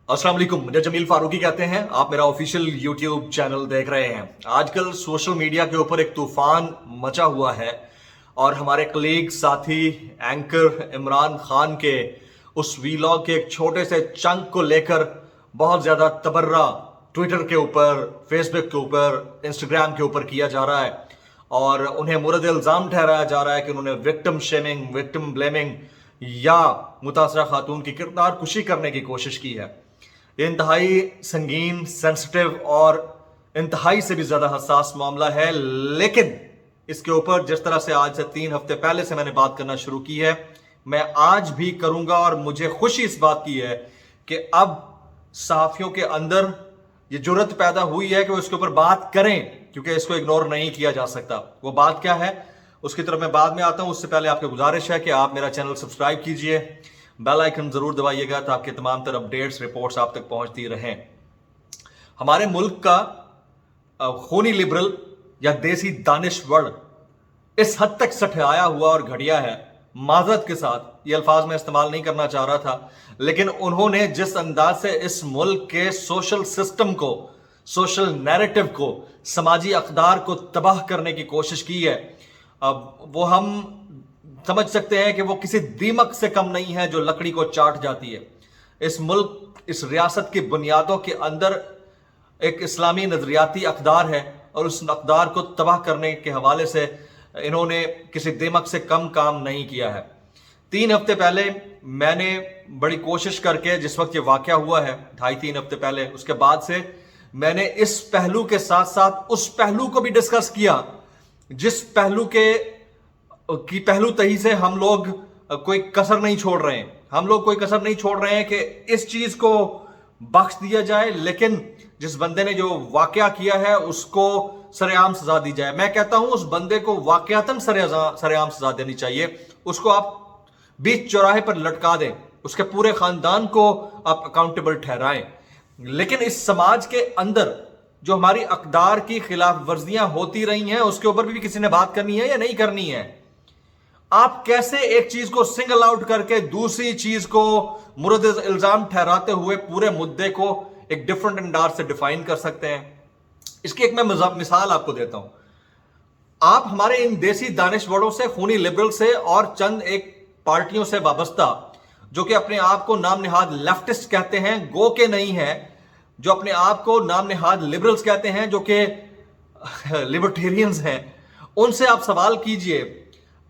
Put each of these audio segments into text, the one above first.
अस्सलाम वालेकुम, मुझे जमील फारूकी कहते हैं। आप मेरा ऑफिशियल यूट्यूब चैनल देख रहे हैं। आजकल सोशल मीडिया के ऊपर एक तूफान मचा हुआ है और हमारे कलीग साथी एंकर इमरान खान के उस वीलॉग के एक छोटे से चंक को लेकर बहुत ज़्यादा तबर्रा ट्विटर के ऊपर, फेसबुक के ऊपर, इंस्टाग्राम के ऊपर किया जा रहा है और उन्हें मुरद इल्ज़ाम ठहराया जा रहा है कि उन्होंने विक्टिम शेमिंग, विक्टिम ब्लेमिंग या मुतासरा खातून की किरदार कुशी करने की कोशिश की है। ये इंतहाई संगीन, सेंसिटिव और इंतहाई से भी ज़्यादा हसास मामला है, लेकिन इसके ऊपर जिस तरह से आज से 3 हफ्ते पहले से मैंने बात करना शुरू की है, मैं आज भी करूंगा। और मुझे खुशी इस बात की है कि अब सहाफ़ियों के अंदर ये जुर्रत पैदा हुई है कि वो इसके ऊपर बात करें, क्योंकि इसको इग्नोर नहीं किया जा सकता। वो बात क्या है उसकी तरफ मैं बाद में आता हूं। उससे पहले आपको गुजारिश है कि आप मेरा चैनल सब्सक्राइब कीजिए, बेल आइकन जरूर दबाइएगा ताकि तमाम तर अपडेट्स, रिपोर्ट्स आप तक पहुंचती रहें। हमारे मुल्क का खूनी लिबरल या देसी दानिशवर इस हद तक सठियाया हुआ और घटिया है, माजरत के साथ ये अल्फाज मैं इस्तेमाल नहीं करना चाह रहा था, लेकिन उन्होंने जिस अंदाज से इस मुल्क के सोशल सिस्टम को, सोशल नैरेटिव को, समाजी अक़दार को तबाह करने की कोशिश की है, अब वो हम समझ सकते हैं कि वो किसी दीमक से कम नहीं है जो लकड़ी को चाट जाती है। इस मुल्क, इस रियासत की बुनियादों के अंदर एक इस्लामी नजरियाती अक़दार है और उस अक़दार को तबाह करने के हवाले से इन्होंने किसी दीमक से कम काम नहीं किया है। 3 हफ्ते पहले मैंने बड़ी कोशिश करके, जिस वक्त ये वाक़या हुआ है 2.5-3 हफ्ते पहले, उसके बाद से मैंने इस पहलू के साथ साथ उस पहलू को भी डिस्कस किया जिस पहलू की पहलू तही से हम लोग कोई कसर नहीं छोड़ रहे हैं। हम लोग कोई कसर नहीं छोड़ रहे हैं कि इस चीज को बख्श दिया जाए, लेकिन जिस बंदे ने जो वाकया किया है उसको सरेआम सजा दी जाए। मैं कहता हूं उस बंदे को वाकयातन सरेआम सजा देनी चाहिए। उसको आप बीच चौराहे पर लटका दें, उसके पूरे खानदान को आप अकाउंटेबल ठहराएं। लेकिन इस समाज के अंदर जो हमारी अक़दार की खिलाफ वर्जियां होती रही हैं उसके ऊपर भी किसी ने बात करनी है या नहीं करनी है। आप कैसे एक चीज को सिंगल आउट करके दूसरी चीज को मुरद इल्जाम ठहराते हुए पूरे मुद्दे को एक डिफरेंट अंदाज से डिफाइन कर सकते हैं। इसकी एक मैं मिसाल आपको देता हूं। आप हमारे इन देसी दानिशवरों से, खूनी लिबरल से और चंद एक पार्टियों से वाबस्ता जो कि अपने आप को नाम निहाद लेफ्टिस्ट कहते हैं, गो के नहीं है, जो अपने आप को नाम निहाद लिबरल्स कहते हैं, जो कि लिबर्टेरियंस हैं, उनसे आप सवाल कीजिए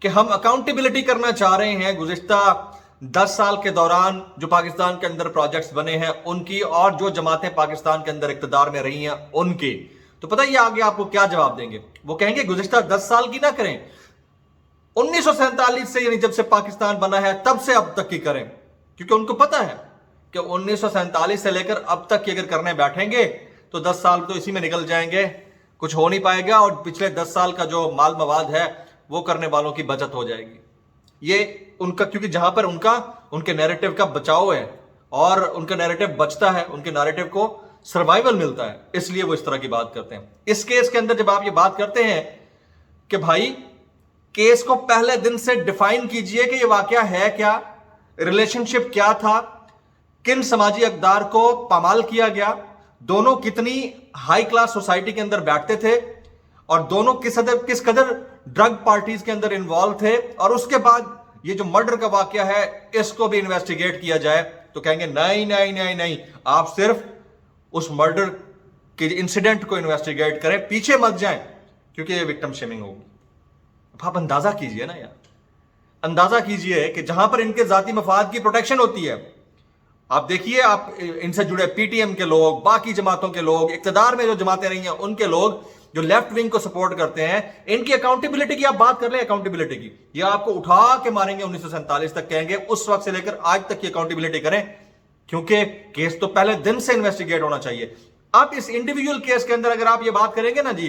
कि हम अकाउंटेबिलिटी करना चाह रहे हैं गुज़िश्ता 10 साल के दौरान जो पाकिस्तान के अंदर प्रोजेक्ट्स बने हैं उनकी, और जो जमातें पाकिस्तान के अंदर इक़्तिदार में रही हैं उनकी। तो पता ही आगे आपको क्या जवाब देंगे। वो कहेंगे गुज़िश्ता 10 साल की ना करें, 1947 से, यानी जब से पाकिस्तान बना है तब से अब तक की करें, क्योंकि उनको पता है कि 1947 से लेकर अब तक की अगर करने बैठेंगे तो 10 साल तो इसी में निकल जाएंगे, कुछ हो नहीं पाएगा और पिछले 10 साल का जो माल मवाद है वो करने वालों की बचत हो जाएगी। ये उनका, क्योंकि जहां पर उनके नैरेटिव का बचाव है और उनका नैरेटिव बचता है, उनके नैरेटिव को सर्वाइवल मिलता है, इसलिए वो इस तरह की बात करते हैं। इस केस के अंदर जब आप ये बात करते हैं कि भाई केस को पहले दिन से डिफाइन कीजिए कि ये वाकया है क्या, रिलेशनशिप क्या था, किन समाजी अक़दार को पामाल किया गया, दोनों कितनी हाई क्लास सोसाइटी के अंदर बैठते थे और दोनों किस कदर ड्रग पार्टीज के अंदर इन्वॉल्व थे, और उसके बाद ये जो मर्डर का वाकया है इसको भी इन्वेस्टिगेट किया जाए, तो कहेंगे नहीं नहीं नहीं नहीं, आप सिर्फ उस मर्डर के इंसिडेंट को इन्वेस्टिगेट करें, पीछे मत जाएं, क्योंकि ये विक्टिम शेमिंग होगी। आप अंदाजा कीजिए ना यार, अंदाजा कीजिए कि जहां पर इनके जाती मफाद की प्रोटेक्शन होती है, आप देखिए, आप इनसे जुड़े पीटीएम के लोग, बाकी जमातों के लोग, इक़्तिदार में जो जमातें रही हैं उनके लोग जो लेफ्ट विंग को सपोर्ट करते हैं, इनकी अकाउंटेबिलिटी की आप बात कर लें, अकाउंटेबिलिटी की, ये आपको उठा के मारेंगे 1947 तक, कहेंगे उस वक्त से लेकर आज तक की अकाउंटेबिलिटी करें, क्योंकि केस तो पहले दिन से इन्वेस्टिगेट होना चाहिए। आप इस इंडिविजुअल केस के अंदर अगर आप ये बात करेंगे ना जी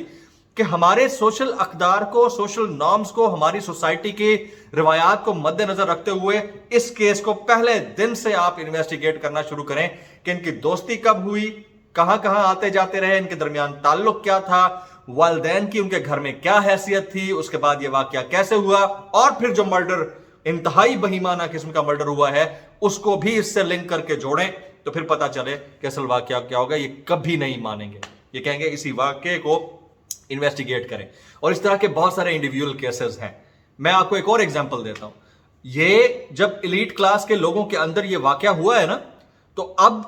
कि हमारे सोशल अक़दार को, सोशल नॉर्म्स को, हमारी सोसाइटी की रिवायात को मद्देनजर रखते हुए इस केस को पहले दिन से आप इन्वेस्टिगेट करना शुरू करें कि इनकी दोस्ती कब हुई, कहां कहां आते जाते रहे, इनके दरमियान ताल्लुक क्या था, वालिदैन की उनके घर में क्या हैसियत थी, उसके बाद यह वाकया कैसे हुआ, और फिर जो मर्डर इंतहाई बहीमाना किस्म का मर्डर हुआ है उसको भी इससे लिंक करके जोड़ें, تو پھر پتا چلے کہ اصل واقعہ کیا ہوگا. یہ کبھی نہیں مانیں گے, یہ کہیں گے اسی واقعے کو انویسٹیگیٹ کریں. اور اس طرح کے بہت سارے انڈیویجول کیسز ہیں. میں آپ کو ایک اور ایگزامپل دیتا ہوں. یہ جب ایلیٹ کلاس کے لوگوں کے اندر یہ واقعہ ہوا ہے نا, تو اب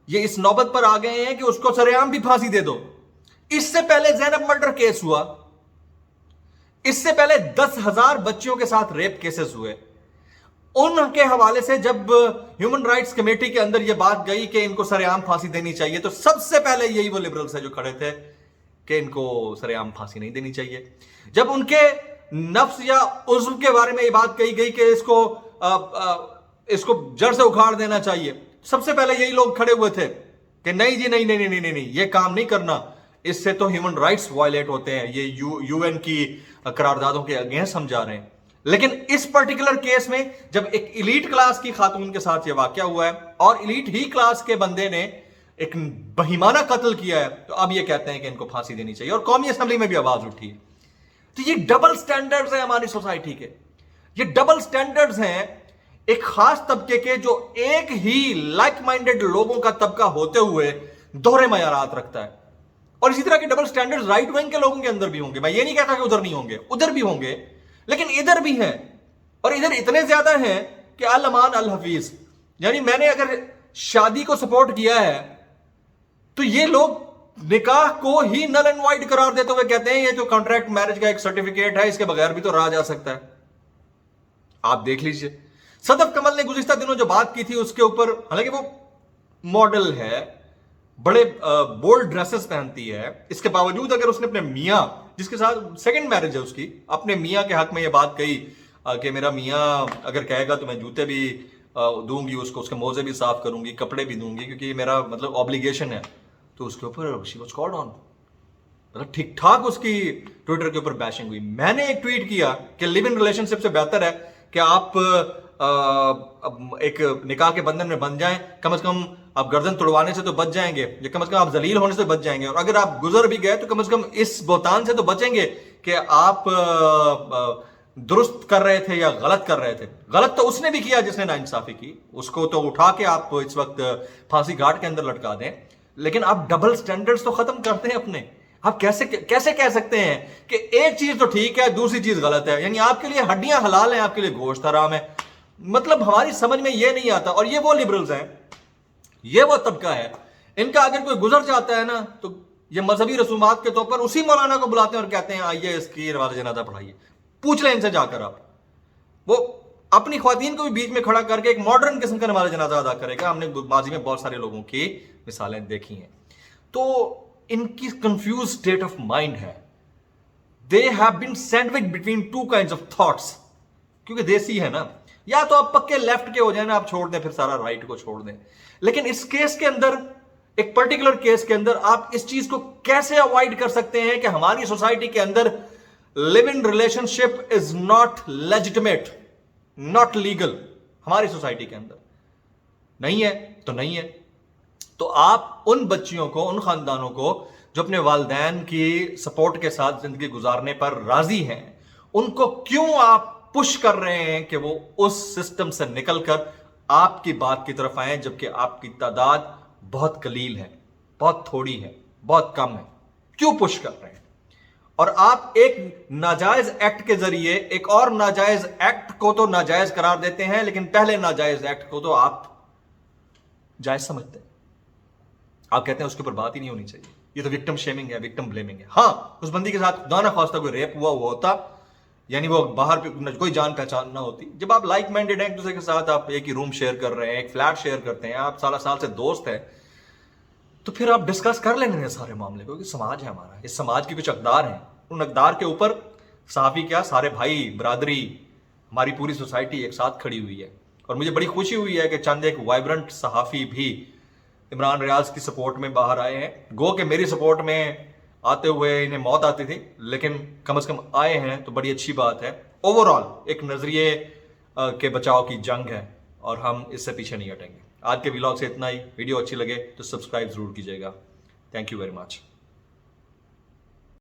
یہ اس نوبت پر آ گئے ہیں کہ اس کو سر عام بھی پھانسی دے دو. اس سے پہلے زینب مرڈر کیس ہوا, اس سے پہلے 10,000 بچیوں کے ساتھ ریپ کیسز ہوئے. ان کے حوالے سے جب ہیومن رائٹس کمیٹی کے اندر یہ بات گئی کہ ان کو سر عام پھانسی دینی چاہیے, تو سب سے پہلے یہی وہ لبرلز ہیں جو کھڑے تھے کہ ان کو سر عام پھانسی نہیں دینی چاہیے. جب ان کے نفس یا عضو کے بارے میں یہ بات کہی گئی کہ اس کو جڑ سے اکھاڑ دینا چاہیے, سب سے پہلے یہی لوگ کھڑے ہوئے تھے کہ نہیں جی نہیں نہیں نہیں نہیں, یہ کام نہیں کرنا, اس سے تو ہیومن رائٹس وائلیٹ ہوتے ہیں, یہ یو این کی قراردادوں کے اگینسٹ ہم جا رہے ہیں. لیکن اس پرٹیکولر کیس میں جب ایک ایلیٹ کلاس کی خاتون کے ساتھ یہ واقعہ ہوا ہے اور ایلیٹ ہی کلاس کے بندے نے ایک بہیمانہ قتل کیا ہے, تو اب یہ کہتے ہیں کہ ان کو پھانسی دینی چاہیے, اور قومی اسمبلی میں بھی آواز اٹھی ہے. تو یہ ڈبل سٹینڈرڈز ہیں ہماری سوسائٹی کے, یہ ڈبل سٹینڈرڈز ہیں ایک خاص طبقے کے جو ایک ہی لائک مائنڈڈ لوگوں کا طبقہ ہوتے ہوئے دوہرے معیارات رکھتا ہے. اور اسی طرح کے ڈبل سٹینڈرڈز رائٹ ونگ کے لوگوں کے اندر بھی ہوں گے. میں یہ نہیں کہتا کہ ادھر نہیں ہوں گے, ادھر بھی ہوں گے, لیکن ادھر بھی ہیں, اور ادھر اتنے زیادہ ہیں کہ الامان الحفیظ. یعنی میں نے اگر شادی کو سپورٹ کیا ہے تو یہ لوگ نکاح کو ہی نل اینڈ وائڈ قرار دیتے ہوئے کہتے ہیں یہ جو کانٹریکٹ میرج کا ایک سرٹیفکیٹ ہے, اس کے بغیر بھی تو رہا جا سکتا ہے. آپ دیکھ لیجئے صدف کمل نے گزشتہ دنوں جو بات کی تھی اس کے اوپر, حالانکہ وہ ماڈل ہے, بڑے بولڈ ڈریسز پہنتی ہے, اس کے باوجود اگر اس نے اپنے میاں, جس کے ساتھ سیکنڈ میرج ہے اس کی, اپنے میاں کے حق میں یہ بات کہی کہ میرا میاں اگر کہے گا تو میں جوتے بھی دوں گی اس کو, اس کے موزے بھی صاف کروں گی, کپڑے بھی دوں گی, کیونکہ یہ میرا مطلب obligation ہے, تو اس کے اوپر she was called on. مطلب ٹھیک ٹھاک اس کی ٹویٹر کے اوپر بیشنگ ہوئی. میں نے ایک ٹویٹ کیا کہ لیو ان ریلیشن شپ سے بہتر ہے کہ آپ ایک نکاح کے بندھن میں بن جائیں, کم از کم آپ گردن توڑوانے سے تو بچ جائیں گے, یا کم از کم آپ ذلیل ہونے سے بچ جائیں گے, اور اگر آپ گزر بھی گئے تو کم از کم اس بہتان سے تو بچیں گے کہ آپ درست کر رہے تھے یا غلط کر رہے تھے. غلط تو اس نے بھی کیا جس نے ناانصافی کی, اس کو تو اٹھا کے آپ اس وقت پھانسی گھاٹ کے اندر لٹکا دیں, لیکن آپ ڈبل سٹینڈرڈز تو ختم کرتے ہیں اپنے. آپ کیسے کہہ سکتے ہیں کہ ایک چیز تو ٹھیک ہے دوسری چیز غلط ہے؟ یعنی آپ کے لیے ہڈیاں حلال ہیں, آپ کے لیے گوشت حرام ہے. مطلب ہماری سمجھ میں یہ نہیں آتا. اور یہ وہ لبرلز ہیں, یہ وہ طبقہ ہے, ان کا اگر کوئی گزر جاتا ہے نا تو یہ مذہبی رسومات کے طور پر اسی مولانا کو بلاتے ہیں اور کہتے ہیں آئیے اس کی نماز جنازہ پڑھائیے. پوچھ لیں ان سے جا کر آپ, وہ اپنی خواتین کو بھی بیچ میں کھڑا کر کے ایک ماڈرن قسم کا نماز جنازہ ادا کرے گا. ہم نے ماضی میں بہت سارے لوگوں کی مثالیں دیکھی ہیں. تو ان کی کنفیوز اسٹیٹ آف مائنڈ ہے. They have been sandwich between two kinds of thoughts, کیونکہ دیسی ہے نا, یا تو آپ پکے لیفٹ کے ہو جائیں نا, آپ چھوڑ دیں پھر سارا رائٹ کو چھوڑ دیں. لیکن اس کیس کے اندر, ایک پرٹیکولر کیس کے اندر آپ اس چیز کو کیسے اوائڈ کر سکتے ہیں کہ ہماری سوسائٹی کے اندر live in relationship is not legitimate, not legal. ہماری سوسائٹی کے اندر نہیں ہے تو نہیں ہے. تو آپ ان بچیوں کو, ان خاندانوں کو جو اپنے والدین کی سپورٹ کے ساتھ زندگی گزارنے پر راضی ہیں, ان کو کیوں آپ پش کر رہے ہیں کہ وہ اس سسٹم سے نکل کر آپ کی بات کی طرف آئیں, جبکہ آپ کی تعداد بہت قلیل ہے, بہت تھوڑی ہے, بہت کم ہے. کیوں پش کر رہے ہیں؟ اور آپ ایک ناجائز ایکٹ کے ذریعے ایک اور ناجائز ایکٹ کو تو ناجائز قرار دیتے ہیں, لیکن پہلے ناجائز ایکٹ کو تو آپ جائز سمجھتے ہیں. آپ کہتے ہیں اس کے اوپر بات ہی نہیں ہونی چاہیے, یہ تو وکٹم شیمنگ ہے, وکٹم بلیمنگ ہے. ہاں, اس بندی کے ساتھ خدا نہ خواستہ کوئی ریپ ہوا ہوتا, یعنی وہ باہر پہ کوئی جان پہچان نہ ہوتی. جب آپ لائک مائنڈیڈ ہیں, ایک دوسرے کے ساتھ آپ ایک ہی روم شیئر کر رہے ہیں, ایک فلیٹ شیئر کرتے ہیں, آپ سال سے دوست ہیں, تو پھر آپ ڈسکس کر لیں گے سارے معاملے کو, کہ سماج ہے ہمارا, اس سماج کی کچھ اقدار ہیں, ان اقدار کے اوپر صحافی کیا, سارے بھائی برادری, ہماری پوری سوسائٹی ایک ساتھ کھڑی ہوئی ہے. اور مجھے بڑی خوشی ہوئی ہے کہ چند ایک وائبرنٹ صحافی بھی عمران ریاض کی سپورٹ میں باہر آئے ہیں. گو کہ میری سپورٹ میں آتے ہوئے انہیں موت آتی تھی, لیکن کم از کم آئے ہیں تو بڑی اچھی بات ہے. اوورآل ایک نظریے کے بچاؤ کی جنگ ہے, اور ہم اس سے پیچھے نہیں ہٹیں گے. آج کے ولاگ سے اتنا ہی. ویڈیو اچھی لگے تو سبسکرائب ضرور کیجیے گا. Thank you very much.